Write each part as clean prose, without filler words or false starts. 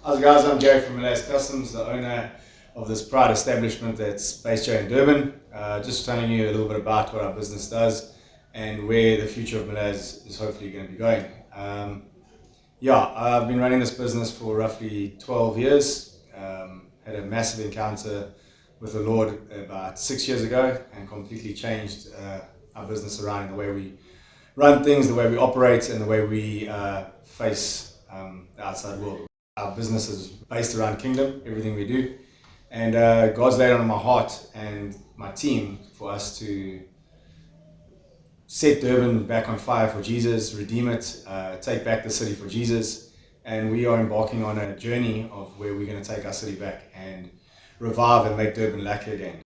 How's it guys? I'm Jerry from Malays Customs, the owner of this proud establishment that's based here in Durban. Just telling you a little bit about what our business does and where the future of Malays is hopefully going to be going. I've been running this business for roughly 12 years. Had a massive encounter with the Lord about 6 years ago and completely changed our business around in the way we run things, the way we operate, and the way we face the outside world. Our business is based around kingdom, everything we do. And God's laid on my heart and my team for us to set Durban back on fire for Jesus, redeem it, take back the city for Jesus. And we are embarking on a journey of where we're going to take our city back and revive and make Durban lacquer again.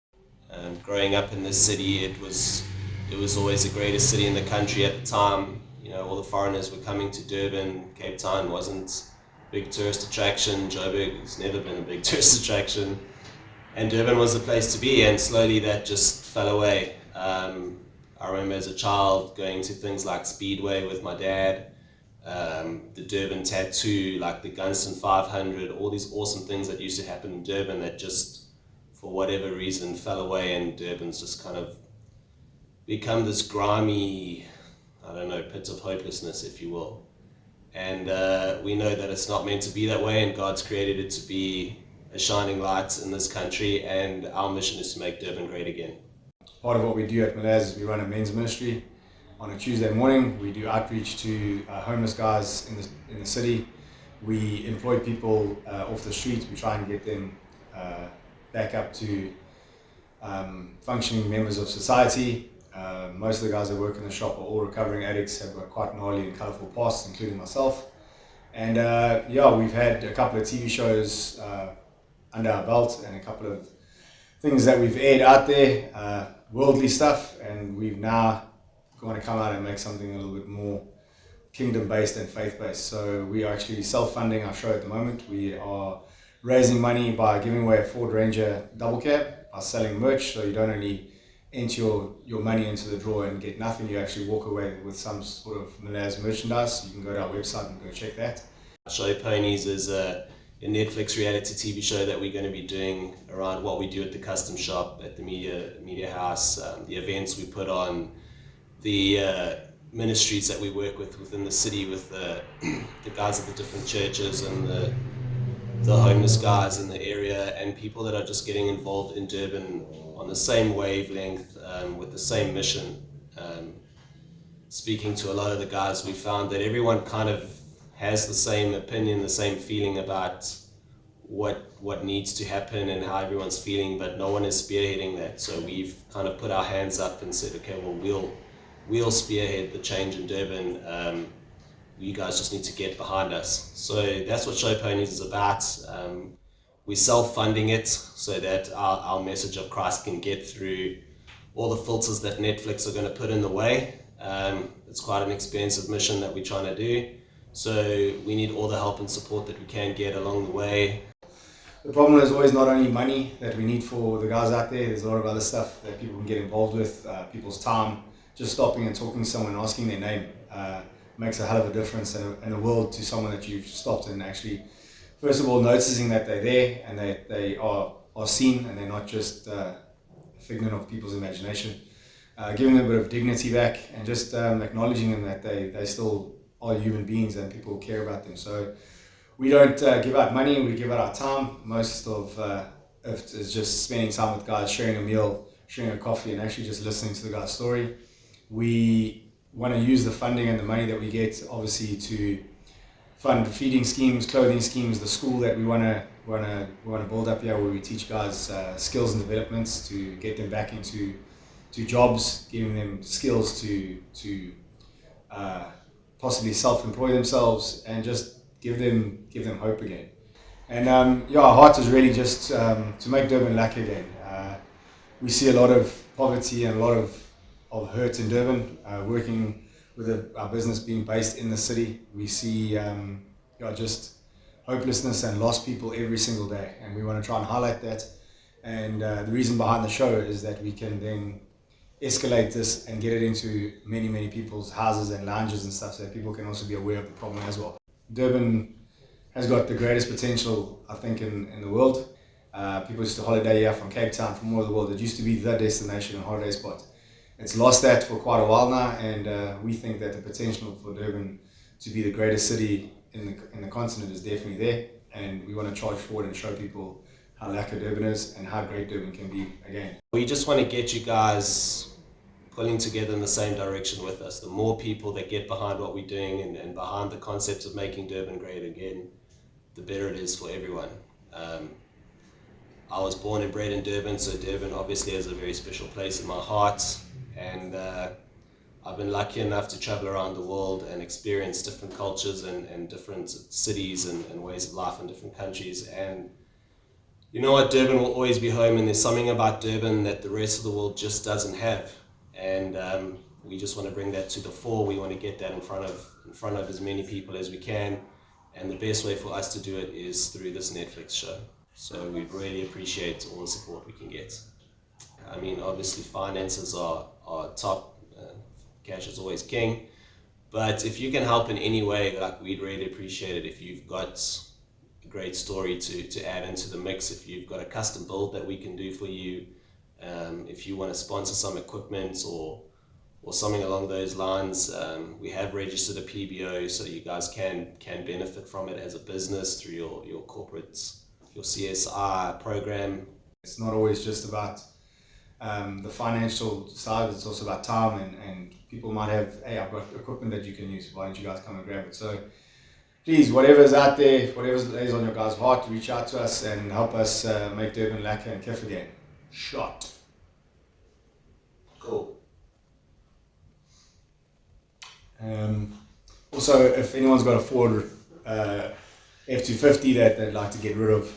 Growing up in this city, it was always the greatest city in the country at the time. You know, all the foreigners were coming to Durban. Cape Town wasn't a big tourist attraction. Joburg has never been a big tourist attraction. And Durban was the place to be, and slowly that just fell away. I remember as a child going to things like Speedway with my dad, the Durban Tattoo, like the Gunston 500, all these awesome things that used to happen in Durban that just, for whatever reason, fell away, and Durban's just kind of become this grimy, pit of hopelessness, if you will. And we know that it's not meant to be that way, and God's created it to be a shining light in this country, and our mission is to make Durban great again. Part of what we do at Malays is we run a men's ministry. On a Tuesday morning, we do outreach to homeless guys in the city. We employ people off the streets. We try and get them back up to functioning members of society. Most of the guys that work in the shop are all recovering addicts, have got quite gnarly and colourful pasts, including myself. And we've had a couple of TV shows under our belt and a couple of things that we've aired out there, worldly stuff, and we've now want to come out and make something a little bit more kingdom-based and faith-based. So we are actually self-funding our show at the moment. We are raising money by giving away a Ford Ranger double cab, by selling merch, so you don't only enter your money into the drawer and get nothing, you actually walk away with some sort of Malays merchandise. You can go to our website and go check that. Show Ponies is a Netflix reality TV show that we're going to be doing around what we do at the custom shop, at the media house, the events we put on, the ministries that we work with within the city, with the guys at the different churches and the homeless guys in the area, and people that are just getting involved in Durban on the same wavelength, with the same mission. Speaking to a lot of the guys, we found that everyone kind of has the same opinion, the same feeling about what needs to happen and how everyone's feeling, but no one is spearheading that. So we've kind of put our hands up and said, okay, well, we'll spearhead the change in Durban. You guys just need to get behind us. So that's what Show Ponies is about. We're self-funding it so that our message of Christ can get through all the filters that Netflix are going to put in the way. It's quite an expensive mission that we're trying to do. So we need all the help and support that we can get along the way. The problem is always not only money that we need for the guys out there. There's a lot of other stuff that people can get involved with. People's time, just stopping and talking to someone, asking their name, makes a hell of a difference in the world to someone that you've stopped and actually, first of all, noticing that they're there and they are seen and they're not just a figment of people's imagination. Giving them a bit of dignity back and just acknowledging them that they still are human beings and people care about them. So we don't give out money, we give out our time. Most of it is just spending time with guys, sharing a meal, sharing a coffee, and actually just listening to the guy's story. We want to use the funding and the money that we get, obviously, to fund feeding schemes, clothing schemes, the school that we want to build up here, where we teach guys skills and developments to get them back into jobs, giving them skills to possibly self-employ themselves and just give them hope again. And our heart is really just to make Durban lacquer again. We see a lot of poverty and a lot of hurt in Durban. Working with our business being based in the city, we see just hopelessness and lost people every single day, and we want to try and highlight that. And the reason behind the show is that we can then escalate this and get it into many people's houses and lounges and stuff, so that people can also be aware of the problem as well. Durban has got the greatest potential, I think, in the world. People used to holiday here from Cape Town, from all over the world. It used to be the destination and holiday spot. It's lost that for quite a while now, and we think that the potential for Durban to be the greatest city in the continent is definitely there, and we want to charge forward and show people how lekker Durban is and how great Durban can be again. We just want to get you guys pulling together in the same direction with us. The more people that get behind what we're doing and behind the concept of making Durban great again, the better it is for everyone. I was born and bred in Durban, so Durban obviously has a very special place in my heart, and I've been lucky enough to travel around the world and experience different cultures and different cities and ways of life in different countries. And you know what, Durban will always be home, and there's something about Durban that the rest of the world just doesn't have. And we just want to bring that to the fore. We want to get that in front of as many people as we can. And the best way for us to do it is through this Netflix show. So we really appreciate all the support we can get. I mean, obviously finances are top. Cash is always king. But if you can help in any way, like, we'd really appreciate it. If you've got a great story to add into the mix, if you've got a custom build that we can do for you, if you want to sponsor some equipment or something along those lines, we have registered a PBO, so you guys can benefit from it as a business through your corporate, your CSR program. It's not always just about the financial side, it's also about time, and people might have, hey, I've got equipment that you can use, why don't you guys come and grab it? So please, whatever's out there, whatever lays on your guys' heart, reach out to us and help us make Durban lekker and kef again. Shot. Cool. Also, if anyone's got a Ford F-250 that they'd like to get rid of,